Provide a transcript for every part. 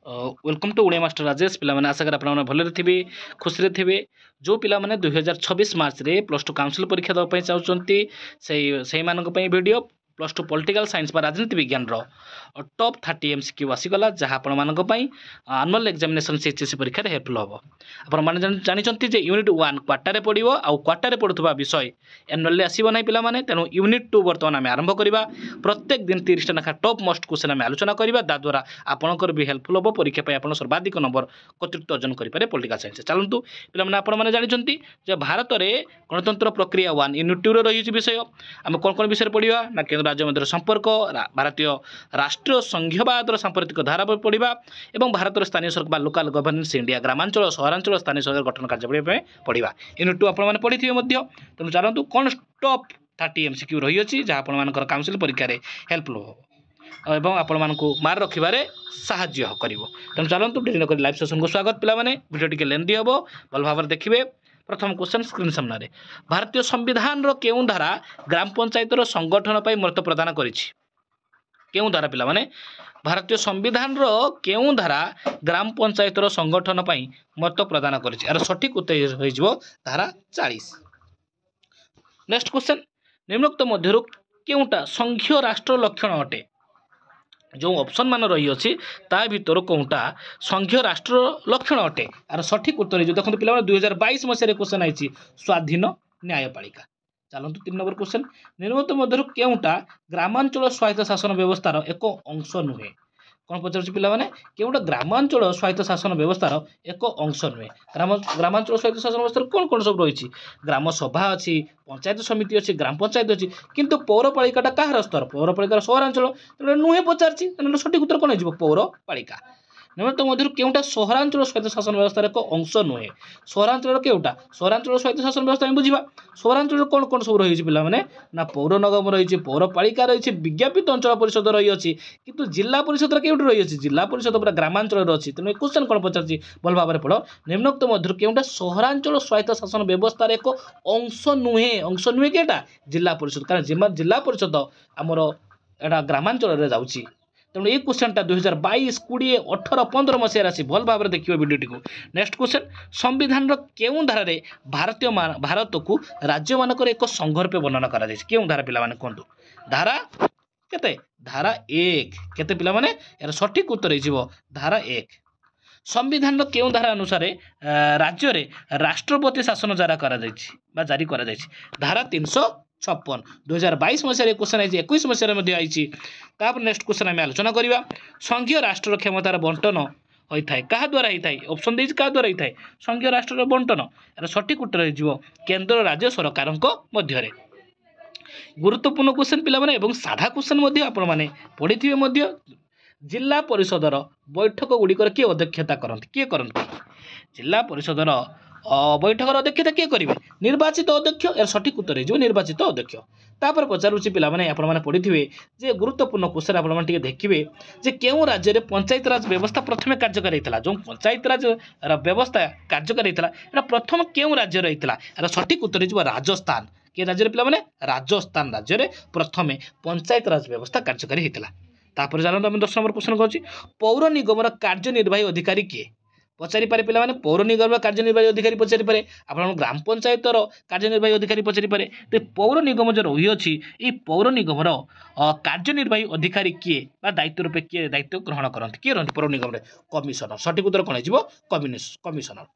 Welcome to Odia master Rajesh पिलाने आशा कर आप भले थे खुशी थे जो पिलाने 2026 मार्च रे प्लस टू काउंसिल परीक्षा देवाई चाहते से video plus two political science राजनीति विज्ञान टॉप 30 MCQ आसीगला जहाँ आपण आनुअल एग्जामिनेशन सीएचएससी परीक्षा हेल्पफुल हम आपने जानते जे यूनिट 1 क्वार्टर पड़ो आउ क्वार्टर पढ़ुवा विषय एनुअल आसो ना पे तेणु यूनिट 2 बर्तमान आम आरंभ करवा प्रत्येक दिन 30 टा लेखा टॉप मोस्ट क्वेश्चन आम आलोचना करवा द्वारा आपंकर भी हेल्पफुल हम परीक्षा आप सर्वाधिक नंबर कर्तृत्व अर्जन करेंगे पॉलिटिकल साइंस चलतु पे आपने जानते जे भारत में गणतंत्र प्रक्रिया 1 यूनिट 2 रही विषय आम कौन कौन विषय पढ़ा ना केन्द्र राज्य मध्य संपर्क भारतीय राष्ट्रीय संघीयवाद सांप्रतिक धारा पढ़ा और भारत स्थानीय सरकार लोकाल गवर्नेंस इंडिया ग्रामांचल सहरांचल स्थानीय सरकार गठन कार्य पढ़ा यूनिट 2 आपने पढ़ी तेणु चलतु कौन टॉप 30 MCQ रही अच्छी जहाँ आपर काउंसिल परीक्षा हेल्पफुल हो एवं आपण मानक मार्क रखिबारे साहाय्य करिवो तेणु चलतु डेरी नक लाइव सेशन को स्वागत पिलाने वीडियो टी लेंदी हम भल भाव देखिए प्रथम क्वेश्चन स्क्रीन सामने भारतीय संविधान रो केउं धारा ग्राम पंचायत रो संगठन पर महत्व प्रदान करिछि केउं धारा पिलाने भारतीय संविधान रो केउं धारा ग्राम पंचायत रो संगठन पर महत्व प्रदान करिछि यार सठिक उत्तर होइजो धारा 40। नेक्स्ट क्वेश्चन निम्नोक्त मध्यरु केउंटा संघीय राष्ट्र लक्षण अटे जो ऑप्शन मान रही अच्छी ता भर कौटा संघीय राष्ट्र लक्षण अटे यार सठिक उत्तर जो देखो पे 2022 मसीह क्वेश्चन आई स्वाधीन न्यायपालिका। चलतु 3 नंबर क्वेश्चन निम्नोक्त मध्यरु केउंटा ग्रामांचल स्वायत्त शासन व्यवस्थार एक अंश नुहे कौन पचार पे केउंटा ग्रामांचल स्वायत्त शासन व्यवस्थार एक अंश नुहे ग्रामांचल स्वायत्त शासन व्यवस्था कौन कौन सब रही ग्राम सभा अच्छी पंचायत समिति अच्छी ग्राम पंचायत अच्छी किंतु पौरपालिका कहार स्तर पौरपालिकार सहरांचल तेनाली नुहे पचार सठिक उत्तर कौन हो पौरपालिका। निम्नोक्त मध्य केउंटा सहरांचल स्वायत्त शासन व्यवस्था एक अंश नुहे सहरांचल केउंटा सहरांचल स्वायत्त शासन व्यवस्था बुझा सहरांचल कौन कौन सब रही पे ना पौर निगम रही पौरपालिका रही विज्ञापित अंचल परिषद रही अच्छी किंतु जिला परिषद केउटी रही अच्छी जिला परिषद पूरा ग्रामांचल अच्छी तेणु क्वेश्चन कौन पचार भल भाव पढ़ निम्नोक्त मध्य केउंटा सहरांचल स्वायत्त शासन व्यवस्था एक अंश नुहे केटा जिला परिषद कारण जिला परिषद आमर एटा ग्रामांचल जाऊँगी तेणु ये क्वेश्चन टा 2022 20 18 15 मसीह आसी भल भाव देखिए वीडियोटी को। नेक्स्ट क्वेश्चन संविधान केउं धारा रे भारत को राज्य मानकर एक संघ रूपे वर्णन करा जायछि केउं धारा पिला माने कोंतु धारा केते धारा 1 केते पिला माने यार सठिक उत्तर हो धारा 1। संविधान केउं धारा अनुसार राज्य रे राष्ट्रपति शासन जारी करा जायछि धारा 356 2022 मसीह क्वेश्चन आई 21 मसीह आई। नेक्स्ट क्वेश्चन आम आलोचना करवा संघीय राष्ट्र क्षमतार बंटन होता है क्या द्वारा होता है ऑप्शन दे क्या द्वारा होता है संघीय राष्ट्र बंटन यार सठिक उत्तर हो केंद्र राज्य सरकार मध्य गुरुत्वपूर्ण क्वेश्चन पिलाने एवं साधा क्वेश्चन आपने पढ़ी जिला परिषदर बैठक गुड़िकर किए अध्यक्षता करती किए करती जिला परिषदर बैठकर अध्यक्षता किए करेंगे निर्वाचित अध्यक्ष यार सठिक उत्तर हो निर्वाचित अध्यक्ष। तापर पचारूँ पिलाने आपने पढ़ी जे गुरुत्वपूर्ण क्वेश्चन आपने देखिए जे केउं राज्य में पंचायत राज व्यवस्था प्रथम कार्यकारी होता जो पंचायत राज व्यवस्था कार्यकारी होता प्रथम केउं राज्य होता यार सठिक उत्तर हो राजस्थान के राज्य पिलाने राजस्थान राज्य में प्रथम पंचायत राज व्यवस्था कार्यकारी होता। तापर जानते आम 10 नंबर क्वेश्चन कहूँ पौर निगम कार्यनिर्वाही अधिकारी किए पचारि पारे पिलाने पौर निगम कार्यनिर्वाही अधिकारी पचारि पारे आपण ग्राम पंचायत कार्यनिर्वाही अधिकारी पचारि पारे तो पौर निगम जो रही अच्छी ये पौर निगम कार्यनिर्वाही अधिकारी किए दायित्व रूपे किए दायित्व ग्रहण करते किए रही पौर निगम कमिशनर सठिक उत्तर कौन हो कमिशनर।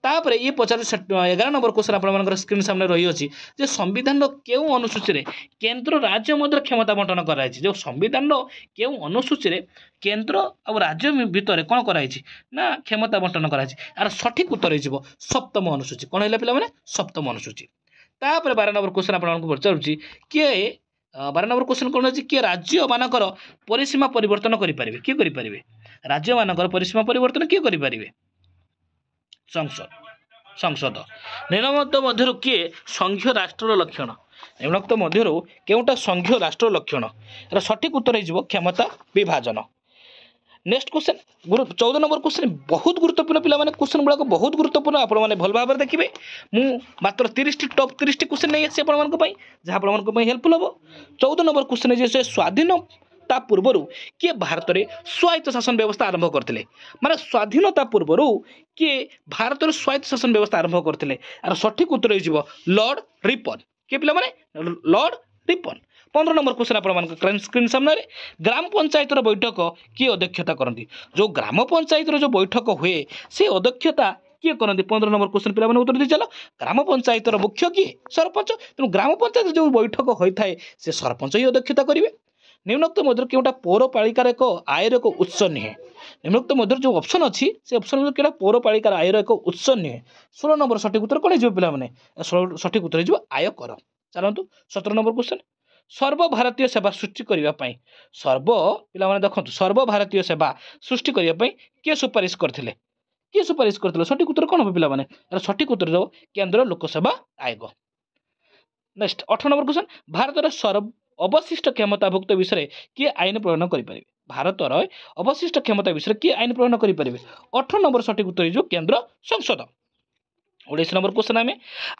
तापर ये पचार 11 नंबर क्वेश्चन आप स्क्रीन सामने रही अच्छी जे संविधान केउं अनुसूची रे केंद्र राज्य मध्य क्षमता बंटन कराई जो संविधान केउं अनुसूची रे केंद्र और राज्य भितर कौन कराई ना क्षमता बंटन कराई यार सठिक उत्तर हो सप्तम अनुसूची कौन है पे सप्तम अनुसूची। तापर 12 नंबर क्वेश्चन आपको पचारूँ किए 12 नंबर क्वेश्चन कौन अच्छी किए राज्य मानकर परिसीमा परिवर्तन करें किए करें राज्य मानकर परिसीमा परिवर्तन किए करें संसद। निम्नोक्त मध्य किए संघीय राष्ट्र लक्षण निम्नोक्त मध्य केउंटा संघीय राष्ट्र लक्षण यार सठिक उत्तर हो क्षमता विभाजन। नेक्स्ट क्वेश्चन 14 नंबर क्वेश्चन बहुत गुरुत्वपूर्ण पिलाने क्वेश्चन गुड़ाक बहुत गुरुत्वपूर्ण आपने भल भाव देखिए मुझे मात्र 30 टॉप 30 क्वेश्चन नहीं आसी जहाँ हेल्पफुल हम। 14 नंबर क्वेश्चन है स्वाधीन ता पूर्व किए भारत में स्वायत्त शासन व्यवस्था आरंभ करते माने स्वाधीनता पूर्व किए भारत में स्वायत्त शासन व्यवस्था आरंभ करते यार सठिक उत्तर हो लॉर्ड रिपन किए पिला माने लॉर्ड रिपन 15 नंबर क्वेश्चन आप स्क्रीन सामने ग्राम पंचायत बैठक किए अध्यक्षता करती जो ग्राम पंचायत जो बैठक हुए से अध्यक्षता किए करती 15 नंबर क्वेश्चन पे उत्तर दी चल ग्राम पंचायत मुख्य किए सरपंच तेणु ग्राम पंचायत जो बैठक होता है से सरपंच ही अध्यक्षता करेंगे निम्नोक्त मध्य केवटा पौरपालिकार एक आयर एक उत्स नुहे निम्नोक्त मध्य जो ऑप्शन अच्छी से ऑप्शन केवटा पौरपालिकार आयर एक उत्स नुहे 16 नंबर सठिक उत्तर कौन हो पे सठिक उत्तर हो आय कर चलतु 17 नंबर क्वेश्चन सर्वभारतीय सेवा सृष्टि करने सर्व पे देखो सर्वभारतीय सेवा सृष्टि करने किए सुपारिश करते किए सुपारिश करते सठिक उत्तर कौन हम पे सठिक उत्तर देव केंद्र लोकसेवा आयोग नेक्स्ट 18 नंबर क्वेश्चन भारत अवशिष्ट क्षमताभुक्त विषय किए आईन प्रणयन करें भारत अवशिष्ट क्षमता विषय किए आईन प्रणयन करें 18 नंबर सठिक उत्तर हो केंद्र संसद 19 नंबर क्वेश्चन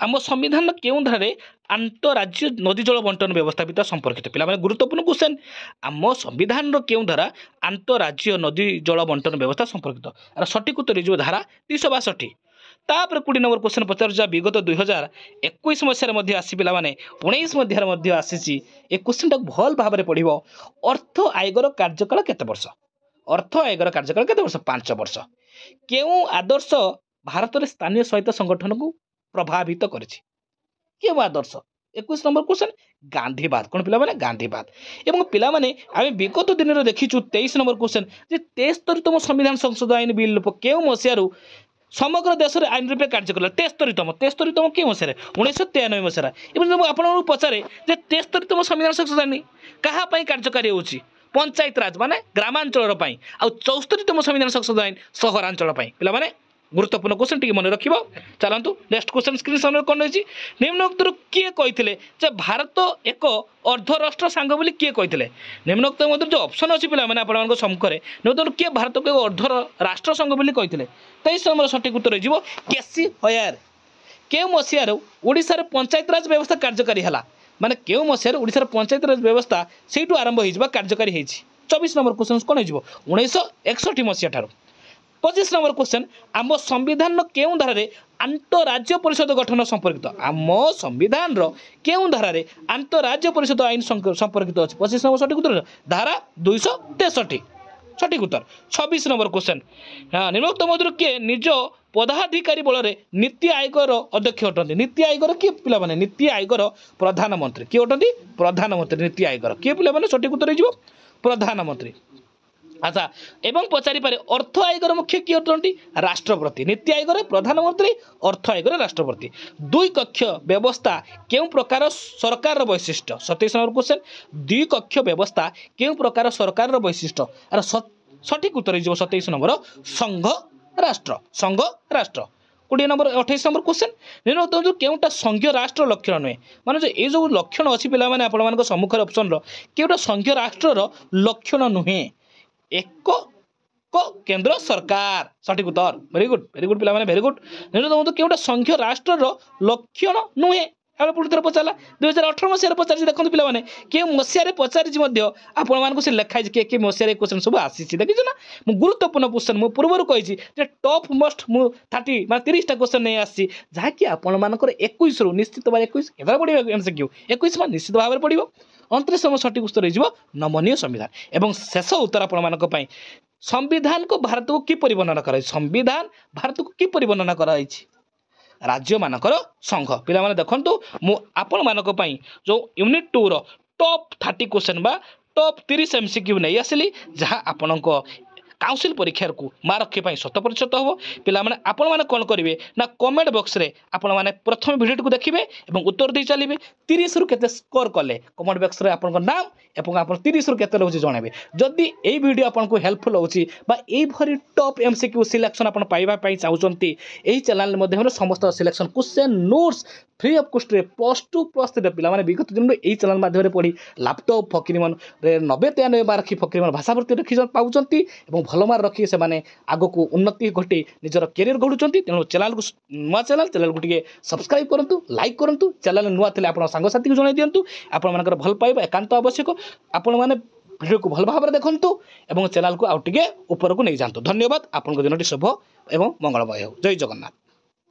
आम संविधान केउं धारे आंतराज्य नदी जल बंटन व्यवस्थापित संपर्कित पिला माने गुरुत्वपूर्ण क्वेश्चन आम संविधान केउं धारा आंतराज्य नदी जल बंटन व्यवस्था संपर्कित यार सठिक उत्तर हो धारा 362 तापर 20 नंबर क्वेश्चन पचार विगत 2021 मसीह आसी पिला माने 19 मध्य आसी ए क्वेश्चन भल भाव में पढ़ अर्थ आयोगर कार्यकाल केते वर्ष अर्थ आयोगर कार्यकाल केते वर्ष 5 वर्ष केउं आदर्श भारत में स्थानीय स्वायत्त संगठन को प्रभावित करें आदर्श 21 नंबर क्वेश्चन गांधीवाद कौन पिला माने गांधीवाद एवं पिला माने आमे विगत दिन में देखीचु 23 नंबर क्वेश्चन जे 73तम संविधान संशोधन आईन बिल केउं मसीहारू समग्र देश में आईन रूपे कार्य कला 73तम के मसीह 1993 मसीह आपको पचारे 73तम संविधान संशोधन आईन क्या कार्यकारी हो पंचायत राज माने ग्रामांचल आउ 74तम संविधान संशोधन आईन सहरांचल पिला माने गुरुत्वपूर्ण क्वेश्चन टी मन रखिब चलतु नेक्स्ट क्वेश्चन स्क्रीन सामने कौन रही निम्नोक्त किए कहते भारत एक अर्धराष्ट्र सांग बोली किए कहते निम्नोक्त जो ऑप्शन अच्छी पे आप सम्मुखें निम्नोक्त किए भारत को एक अर्ध राष्ट्र संघ बोली कहते 23 नंबर सठिक उत्तर हो केसी हयार केउ मसीहार ओडिशार पंचायत राज व्यवस्था कार्यकारी है माने केउ मसीहार ओडिशार पंचायत राज व्यवस्था से आरंभ हो कार्यकारी 24 नंबर क्वेश्चन कौन हो 1961 मसीहा ठार 25 नंबर क्वेश्चन आम संविधान केउं धारा आंतराज्य परिषद गठन संपर्कित आम संविधान केउं धारा आंतराज्य परिषद आईन संपर्कित अच्छे 25 नंबर सठिक उत्तर धारा 263 सठिक उत्तर 26 नंबर क्वेश्चन निम्नोक्त मध्य किए निज पदाधिकारी बल नीति आयोगर अध्यक्ष अटंती नीति आयोगर किए पिला माने नीति आयोगर प्रधानमंत्री किए अटंती प्रधानमंत्री नीति आयोगर किए पिला माने सठिक उत्तर हो प्रधानमंत्री अच्छा एवं पचारि पारे अर्थ आयोगर मुख्य किए अटंती राष्ट्रपति नीति आयोगर प्रधानमंत्री अर्थ आयोगर राष्ट्रपति दुई कक्ष व्यवस्था केउं प्रकार सरकार वैशिष्ट्य 27 नंबर क्वेश्चन दुई कक्ष व्यवस्था केउं प्रकार सरकार वैशिष्ट्य अरे सठिक उत्तर हो 27 नंबर संघ राष्ट्र 20 नंबर 28 नंबर क्वेश्चन निम्न केउंटा संघीय राष्ट्र लक्षण नुहे माने ये जो लक्षण अच्छी पे आप सम्मुखें ऑप्शन केउंटा संघीय राष्ट्र लक्षण नुहे एक केंद्र सरकार सठिक उत्तर वेरी गुड पिला माने वेरी गुड निम्न केउंटा संघीय राष्ट्र लक्षण नुहे आम पुणी थर पचारा 2018 मसीह पचार देखते पे कि मसीह पचारि आपण से लिखाई किए मसीह क्वेश्चन सब आसी देखी ना मुझे गुरुत्वपूर्ण क्वेश्चन मुझे पूर्व कही टॉप मोस्ट मुझे 30 मैं 30टा क्वेश्चन नहीं आसी जहाँकि आपर 21 रु निश्चित भाव 21 के पढ़ो एमसीक्यू 21 निश्चित भाव में पढ़ो 29 नंबर सठिक उत्तर हो नमनीय संविधान एवं शेष उत्तर आपण संविधान को भारत को किपरि वर्णना कर संविधान भारत को किपरि वर्णना कर राज्य मानकर संघ पिला माने देखंतु मु आपण मानक पई जो यूनिट 2 रो टॉप 30 क्वेश्चन बा टॉप 30 एमसीक्यू नहीं आसली जहाँ आपणको काउंसिल परीक्षा को मार्क रखा 100% हम पिला माने आपण माने कौन करेंगे ना कमेंट बॉक्स रे आपण माने प्रथम वीडियो को देखिए और उत्तर दे चलिए 30 रु केते स्कोर कले कमेंट बॉक्स रे आपण नाम एवं आप 30 रु केते रोचे जनइबे जदि एई वीडियो आपको हेल्पफुल होची बा एई भरी टॉप एमसीक्यू सिलेक्शन आपण पाइबा पई चाहउचंती एई चैनल माध्यम समस्त selection question notes free of cost रे +2+3 पिला माने विगत दिन एई चैनल माध्यम पढ़ी लैपटॉप फकीरमन रे 90-93 मार्क रखी फकीरमन भाषावृत्ति रखी पाउचंती एवं भल मार्क रखी से माने आगो को उन्नति घटी निजर कैरियर गढ़ुचंती तेणु चैनल को नुआ चैनल को टिके सब्सक्राइब करंतु लाइक करंतु चैनल नुआ थिले आपण सांग साथी को जणाई दियंतु आपण मानकर भल पाइबा एकांत आवश्यक आपण माने ଭିଡ଼ିଓକୁ ଭଲ ଭାବରେ ଦେଖନ୍ତୁ ଏବଂ ଚ୍ୟାନେଲକୁ ଆଉ ଟିକେ ଉପରକୁ ନେଇ ଯାଆନ୍ତୁ। ଧନ୍ୟବାଦ। ଆପଣଙ୍କ ଦିନଟି ଶୁଭ ଏବଂ ମଙ୍ଗଳମୟ ହେଉ। ଜୟ ଜଗନ୍ନାଥ।